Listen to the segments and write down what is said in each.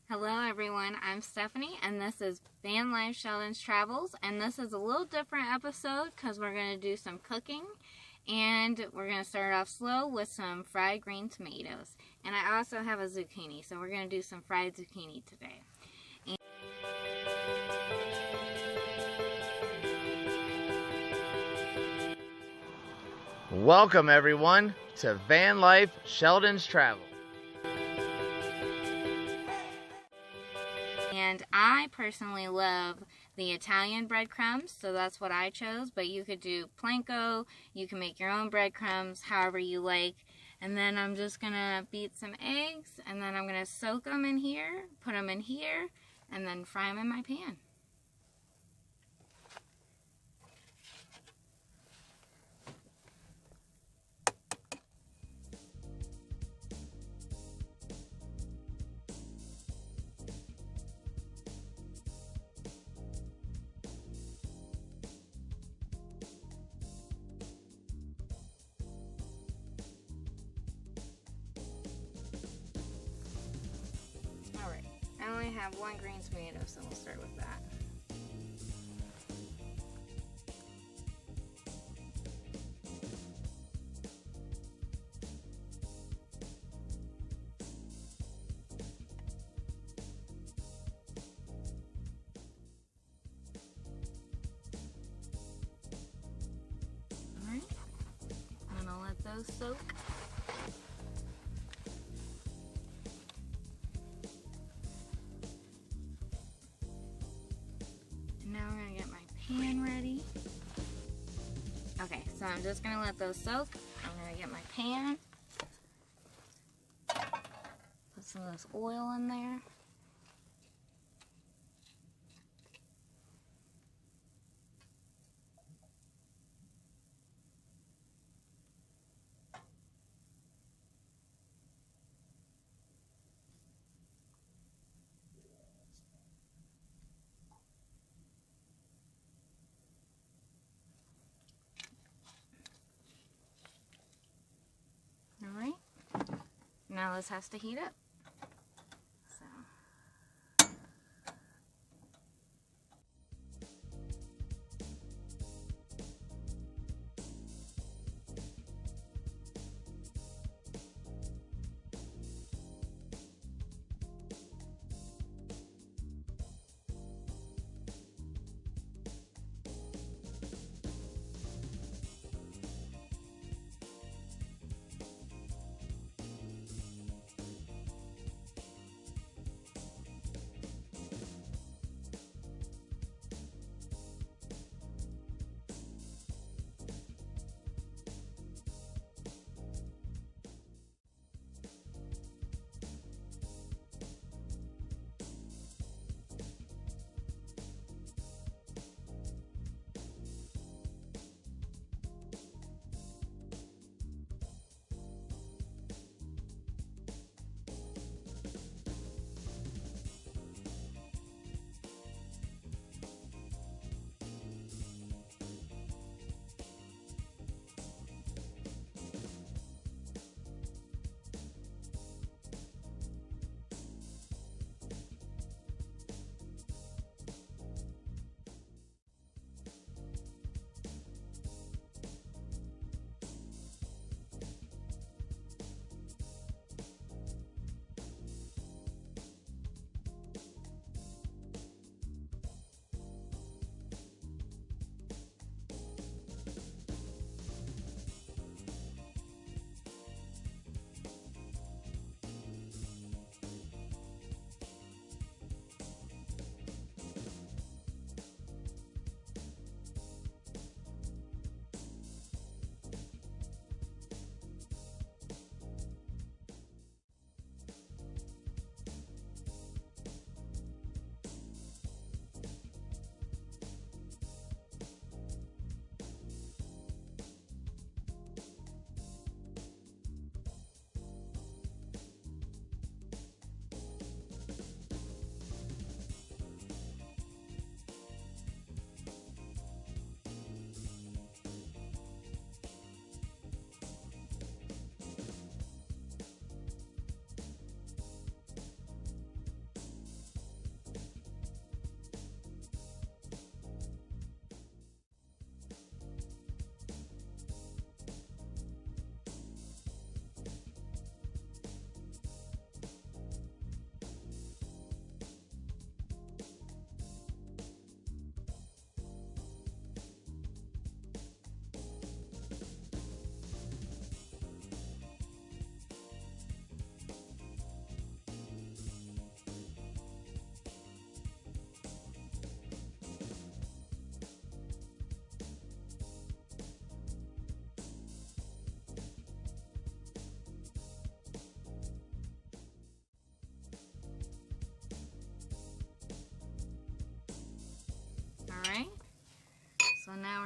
Hello everyone, I'm Stephanie and this is Van Life Sheldon's Travels, and this is a little different episode because we're going to do some cooking, and we're going to start off slow with some fried green tomatoes. And I also have a zucchini, so we're going to do some fried zucchini today. Welcome everyone to Van Life Sheldon's Travels. And I personally love the Italian breadcrumbs, so that's what I chose. But you could do planko, you can make your own breadcrumbs, however you like. And then I'm just going to beat some eggs, and then I'm going to soak them in here, put them in here, and then fry them in my pan. Alright, I only have one green tomato, so we'll start with that. Alright, I'm going to let those soak. Now we're going to get my pan ready. Okay, so I'm just going to let those soak. I'm going to get my pan. Put some of this oil in there. Alright, now this has to heat up.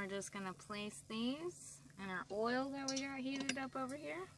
we're just going to place these in our oil that we got heated up over here.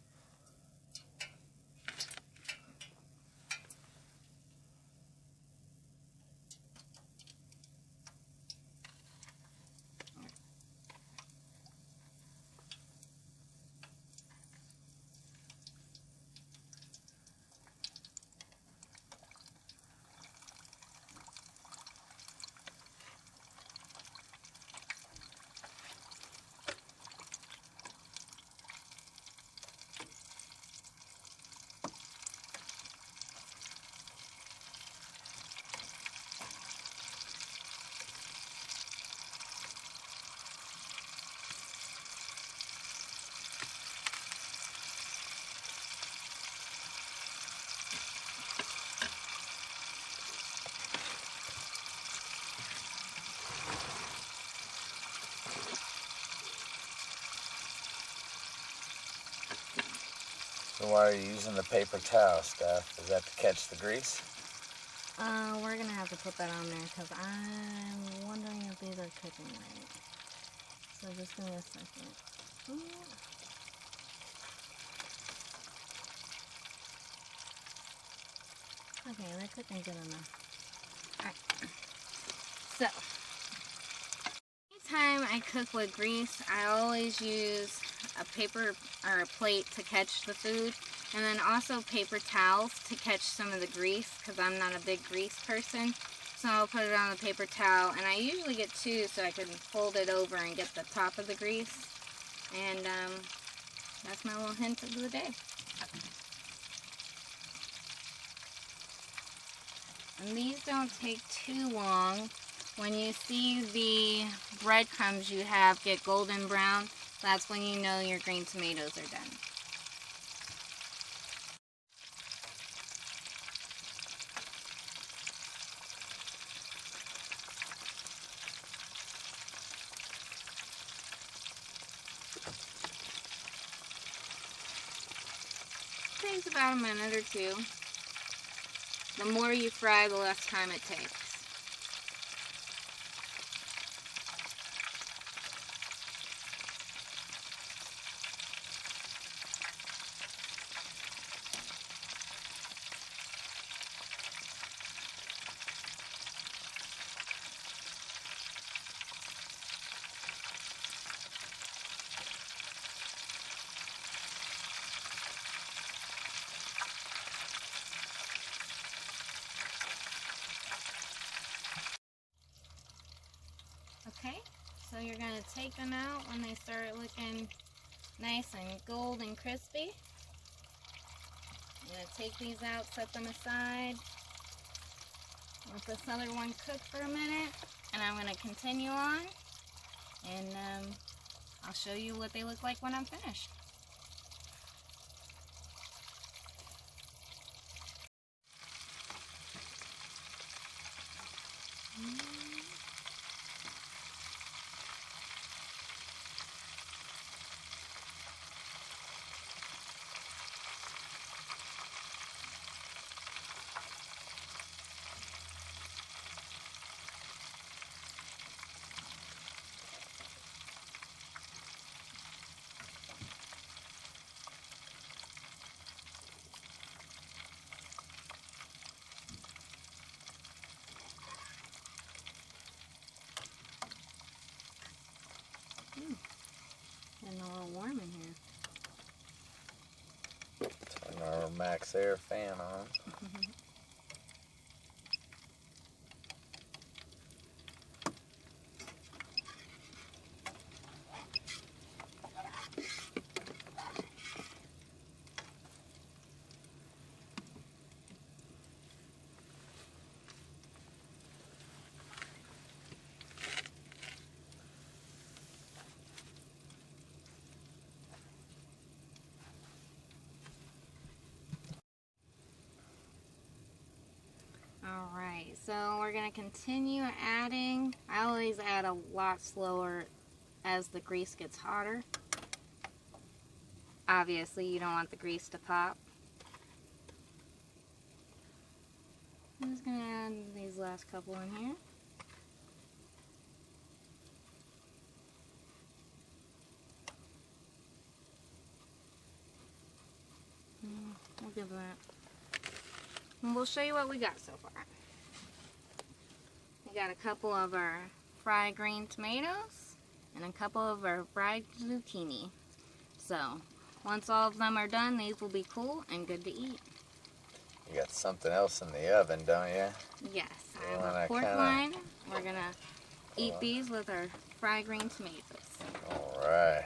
So why are you using the paper towel, Steph? Is that to catch the grease? We're going to have to put that on there because I'm wondering if these are cooking right. So just give me a second. Ooh. Okay, they're cooking good enough. Alright. So, anytime I cook with grease, I always use a paper or a plate to catch the food, and then also paper towels to catch some of the grease because I'm not a big grease person. So I'll put it on the paper towel, and I usually get two so I can fold it over and get the top of the grease. And that's my little hint of the day. And these don't take too long. When you see the breadcrumbs you have get golden brown, that's when you know your green tomatoes are done. Takes about a minute or two. The more you fry, the less time it takes. Okay, so you're going to take them out when they start looking nice and gold and crispy. I'm going to take these out, set them aside. Let this other one cook for a minute, and I'm going to continue on, and I'll show you what they look like when I'm finished. Getting a little warm in here. Turn our max air fan on. Alright, so we're going to continue adding. I always add a lot slower as the grease gets hotter. Obviously, you don't want the grease to pop. I'm just going to add these last couple in here. And we'll show you what we got so far. We got a couple of our fried green tomatoes and a couple of our fried zucchini. So, once all of them are done, these will be cool and good to eat. You got something else in the oven, don't you? Yes, I have a pork loin. We're going to eat these with our fried green tomatoes. All right.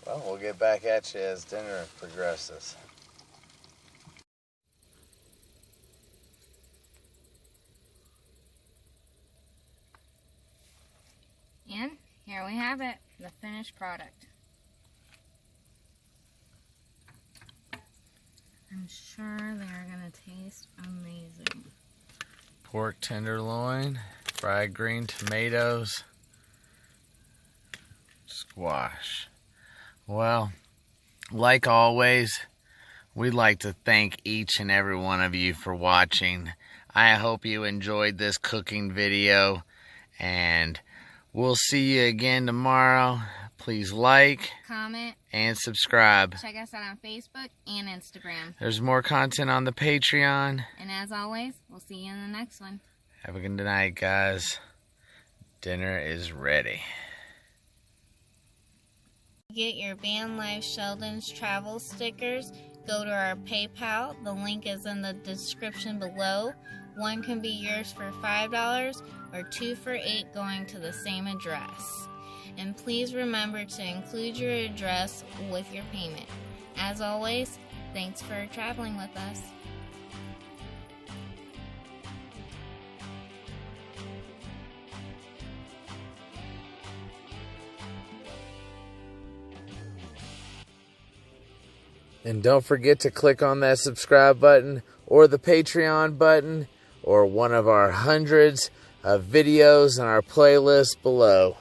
Well, we'll get back at you as dinner progresses. And here we have it, the finished product. I'm sure they're going to taste amazing. Pork tenderloin, fried green tomatoes, squash. Well, like always, we'd like to thank each and every one of you for watching. I hope you enjoyed this cooking video, and we'll see you again tomorrow. Please like, comment, and subscribe. Check us out on Facebook and Instagram. There's more content on the Patreon. And as always, we'll see you in the next one. Have a good night, guys. Dinner is ready. Get your Van Life Sheldon's travel stickers. Go to our PayPal. The link is in the description below. One can be yours for $5 or 2 for $8 going to the same address. And please remember to include your address with your payment. As always, thanks for traveling with us. And don't forget to click on that subscribe button or the Patreon button or one of our hundreds of videos in our playlist below.